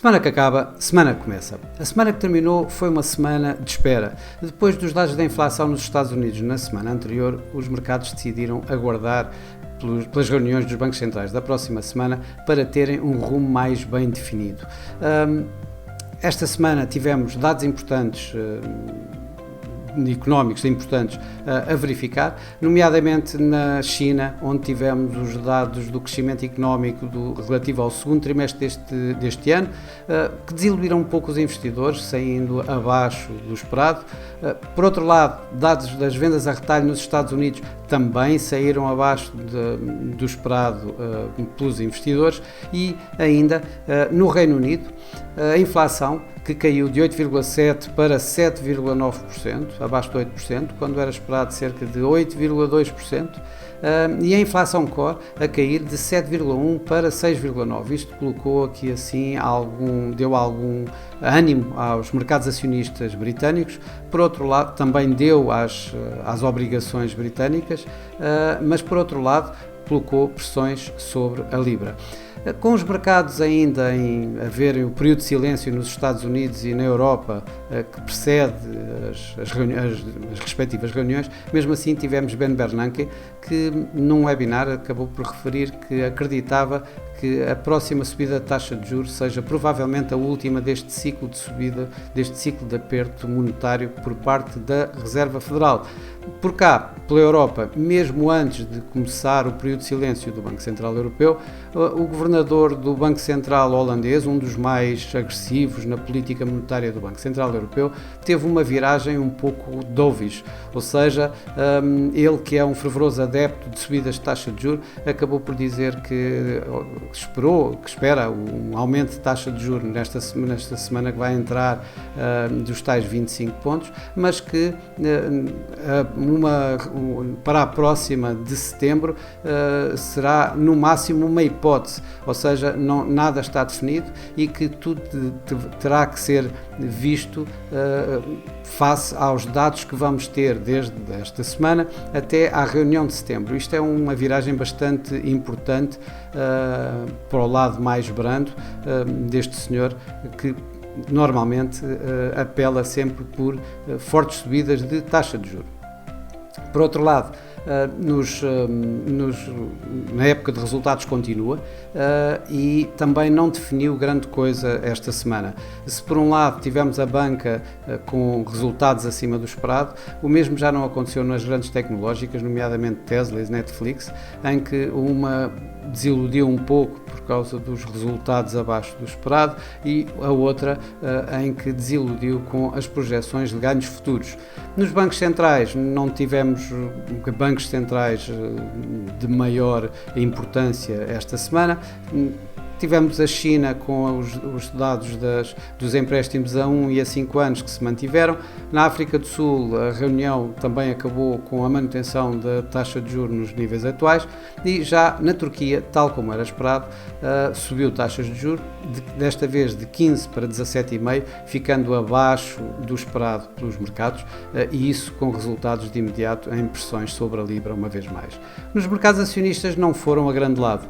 Semana que acaba, semana que começa. A semana que terminou foi uma semana de espera. Depois dos dados da inflação nos Estados Unidos na semana anterior, os mercados decidiram aguardar pelas reuniões dos bancos centrais da próxima semana para terem um rumo mais bem definido. Esta semana tivemos dados importantes económicos importantes a verificar, nomeadamente na China, onde tivemos os dados do crescimento económico relativo ao segundo trimestre deste ano, que desiludiram um pouco os investidores, saindo abaixo do esperado. Por outro lado, dados das vendas a retalho nos Estados Unidos também saíram abaixo do esperado pelos investidores e ainda no Reino Unido, a inflação que caiu de 8,7% para 7,9%, abaixo de 8%, quando era esperado cerca de 8,2%, e a inflação core a cair de 7,1% para 6,9%. Isto colocou aqui assim deu algum ânimo aos mercados acionistas britânicos. Por outro lado, também deu às obrigações britânicas, mas por outro lado colocou pressões sobre a Libra. Com os mercados ainda a verem o período de silêncio nos Estados Unidos e na Europa que precede as respectivas reuniões, mesmo assim tivemos Ben Bernanke, que num webinar acabou por referir que acreditava que a próxima subida de taxa de juros seja provavelmente a última deste ciclo de subida, deste ciclo de aperto monetário por parte da Reserva Federal. Por cá, pela Europa, mesmo antes de começar o período de silêncio do Banco Central Europeu, o governador do Banco Central holandês, um dos mais agressivos na política monetária do Banco Central Europeu, teve uma viragem um pouco dovish, ou seja, ele que é um fervoroso adepto de subidas de taxa de juros, acabou por dizer que espera um aumento de taxa de juros nesta semana que vai entrar dos tais 25 pontos, mas que para a próxima de setembro será no máximo uma hipótese, ou seja, nada está definido e que tudo terá que ser visto face aos dados que vamos ter desde esta semana até à reunião de setembro. Isto é uma viragem bastante importante para o lado mais brando deste senhor que normalmente apela sempre por fortes subidas de taxa de juros. Por outro lado, na época de resultados continua e também não definiu grande coisa esta semana. Se por um lado tivemos a banca com resultados acima do esperado, o mesmo já não aconteceu nas grandes tecnológicas, nomeadamente Tesla e Netflix, em que uma desiludiu um pouco por causa dos resultados abaixo do esperado e a outra em que desiludiu com as projeções de ganhos futuros. Nos bancos centrais não tivemos bancos centrais de maior importância esta semana. Tivemos a China com os dados dos empréstimos a 1 e a 5 anos que se mantiveram. Na África do Sul, a reunião também acabou com a manutenção da taxa de juros nos níveis atuais e já na Turquia, tal como era esperado, subiu taxas de juros, desta vez de 15 para 17,5, ficando abaixo do esperado pelos mercados e isso com resultados de imediato em pressões sobre a Libra uma vez mais. Nos mercados acionistas não foram a grande lado.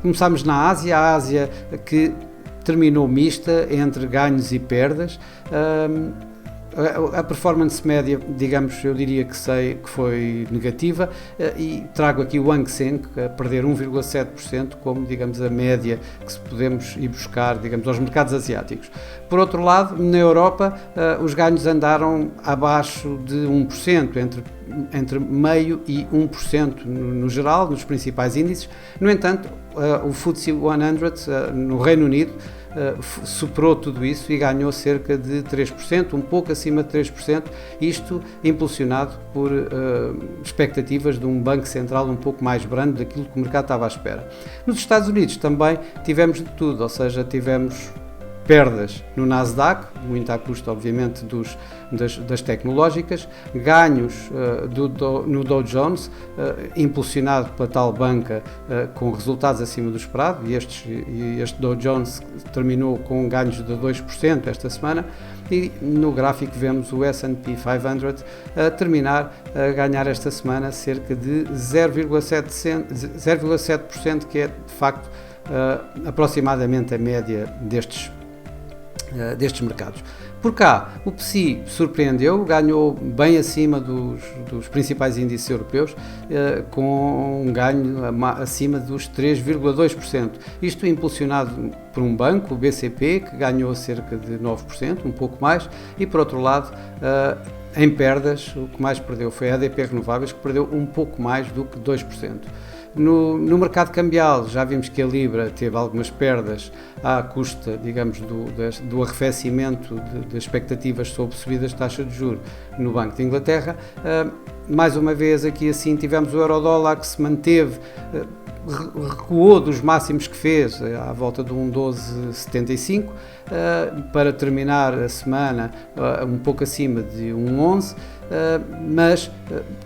Começámos na Ásia, a Ásia que terminou mista entre ganhos e perdas. A performance média, digamos, eu diria que foi negativa e trago aqui o Hang Seng a perder 1,7% como, digamos, a média que podemos ir buscar, digamos, aos mercados asiáticos. Por outro lado, na Europa, os ganhos andaram abaixo de 1%, entre meio e 1% no geral, nos principais índices. No entanto, o FTSE 100 no Reino Unido superou tudo isso e ganhou cerca de 3%, um pouco acima de 3%, isto impulsionado por expectativas de um banco central um pouco mais brando daquilo que o mercado estava à espera. Nos Estados Unidos também tivemos de tudo, ou seja, tivemos perdas no Nasdaq, muito à custa, obviamente, das tecnológicas, ganhos no Dow Jones, impulsionado pela tal banca com resultados acima do esperado, e este Dow Jones terminou com ganhos de 2% esta semana, e no gráfico vemos o S&P 500 a terminar a ganhar esta semana cerca de 0,7%, que é, de facto, aproximadamente a média destes mercados. Por cá, o PSI surpreendeu, ganhou bem acima dos principais índices europeus, com um ganho acima dos 3,2%. Isto impulsionado por um banco, o BCP, que ganhou cerca de 9%, um pouco mais, e por outro lado, em perdas, o que mais perdeu foi a ADP Renováveis, que perdeu um pouco mais do que 2%. No mercado cambial já vimos que a Libra teve algumas perdas à custa, digamos, do arrefecimento de expectativas sobre subidas de taxa de juros no Banco de Inglaterra. Mais uma vez aqui assim tivemos o euro-dólar que se manteve, recuou dos máximos que fez, à volta de 1,1275, para terminar a semana um pouco acima de 1,11, mas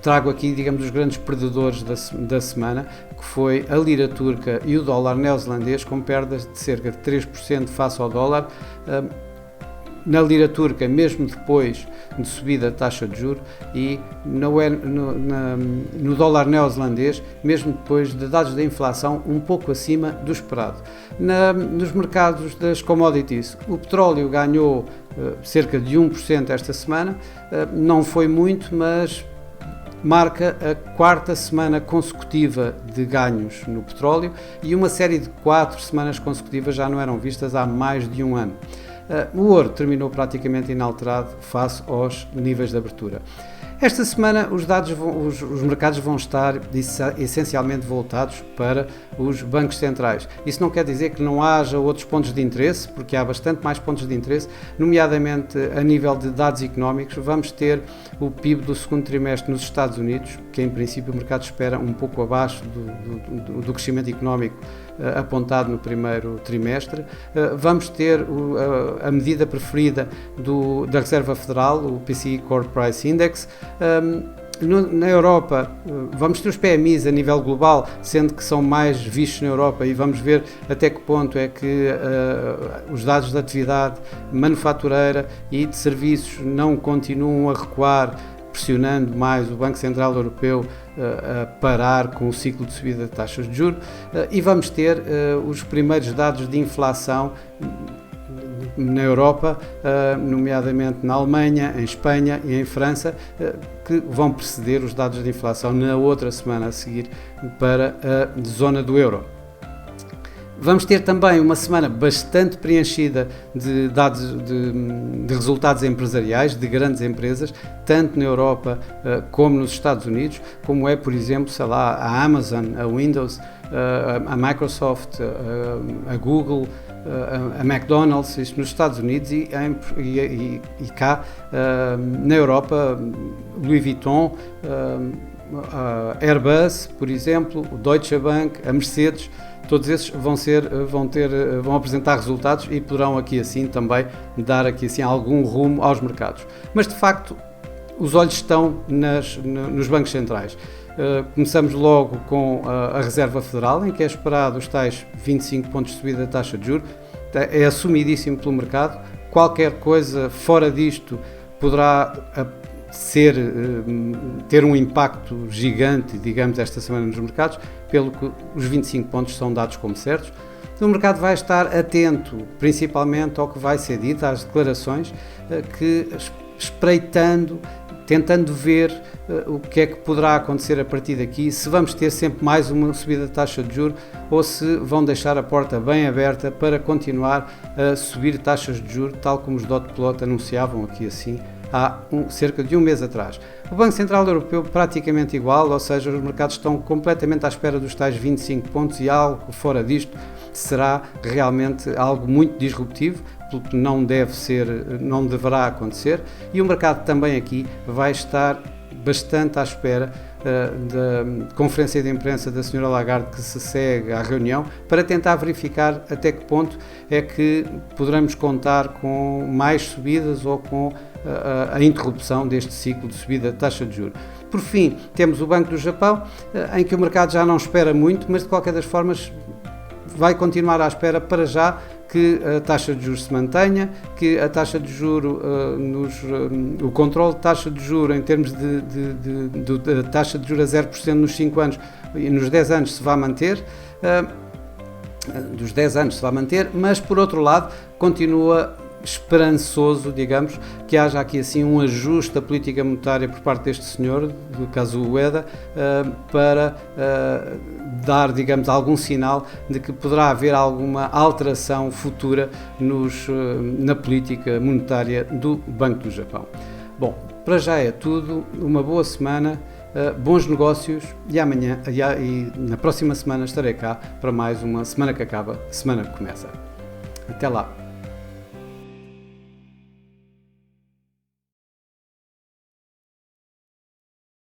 trago aqui, digamos, os grandes perdedores da semana, que foi a lira turca e o dólar neozelandês, com perdas de cerca de 3% face ao dólar. Na lira turca, mesmo depois de subida da taxa de juros, e no dólar neozelandês, mesmo depois de dados da inflação um pouco acima do esperado. Nos mercados das commodities, o petróleo ganhou cerca de 1% esta semana, não foi muito, mas marca a quarta semana consecutiva de ganhos no petróleo, e uma série de 4 semanas consecutivas já não eram vistas há mais de um ano. O ouro terminou praticamente inalterado face aos níveis de abertura. Esta semana os mercados vão estar essencialmente voltados para os bancos centrais. Isso não quer dizer que não haja outros pontos de interesse, porque há bastante mais pontos de interesse, nomeadamente a nível de dados económicos. Vamos ter o PIB do segundo trimestre nos Estados Unidos, que em princípio o mercado espera um pouco abaixo do crescimento económico apontado no primeiro trimestre. Vamos ter a medida preferida da Reserva Federal, o PCE Core Price Index. Na Europa vamos ter os PMIs a nível global, sendo que são mais vistos na Europa, e vamos ver até que ponto é que os dados da atividade manufatureira e de serviços não continuam a recuar, pressionando mais o Banco Central Europeu a parar com o ciclo de subida de taxas de juros. E vamos ter os primeiros dados de inflação na Europa, nomeadamente na Alemanha, em Espanha e em França, que vão preceder os dados de inflação na outra semana a seguir para a zona do euro. Vamos ter também uma semana bastante preenchida de dados de resultados empresariais de grandes empresas, tanto na Europa como nos Estados Unidos, como é, por exemplo, sei lá, a Amazon, a Windows, a Microsoft, a Google, a McDonald's, isto nos Estados Unidos, e cá na Europa, Louis Vuitton, a Airbus, por exemplo, o Deutsche Bank, a Mercedes. Todos esses vão apresentar resultados e poderão aqui assim também dar aqui assim algum rumo aos mercados. Mas de facto os olhos estão nos bancos centrais. Começamos logo com a Reserva Federal, em que é esperado os tais 25 pontos de subida da taxa de juros. É assumidíssimo pelo mercado. Qualquer coisa fora disto poderá ter um impacto gigante, digamos, esta semana nos mercados, pelo que os 25 pontos são dados como certos. O mercado vai estar atento, principalmente ao que vai ser dito, às declarações, espreitando, tentando ver o que é que poderá acontecer a partir daqui, se vamos ter sempre mais uma subida de taxa de juros ou se vão deixar a porta bem aberta para continuar a subir taxas de juros, tal como os dot plot anunciavam aqui assim há cerca de um mês atrás. O Banco Central Europeu praticamente igual, ou seja, os mercados estão completamente à espera dos tais 25 pontos, e algo fora disto será realmente algo muito disruptivo, porque não deverá acontecer, e o mercado também aqui vai estar bastante à espera da conferência de imprensa da Sra. Lagarde, que se segue à reunião, para tentar verificar até que ponto é que poderemos contar com mais subidas ou com a interrupção deste ciclo de subida de taxa de juros. Por fim, temos o Banco do Japão, em que o mercado já não espera muito, mas de qualquer das formas vai continuar à espera para já que a taxa de juros se mantenha, que a taxa de juros, o controle de taxa de juros em termos de taxa de juros a 0% nos 5 anos e nos 10 anos se vai manter. dos 10 anos se vai manter, mas por outro lado continua esperançoso, digamos, que haja aqui assim um ajuste da política monetária por parte deste senhor, do caso Ueda, para dar, digamos, algum sinal de que poderá haver alguma alteração futura na política monetária do Banco do Japão. Bom, para já é tudo, uma boa semana, bons negócios e amanhã e na próxima semana estarei cá para mais uma Semana que Acaba, Semana que Começa. Até lá!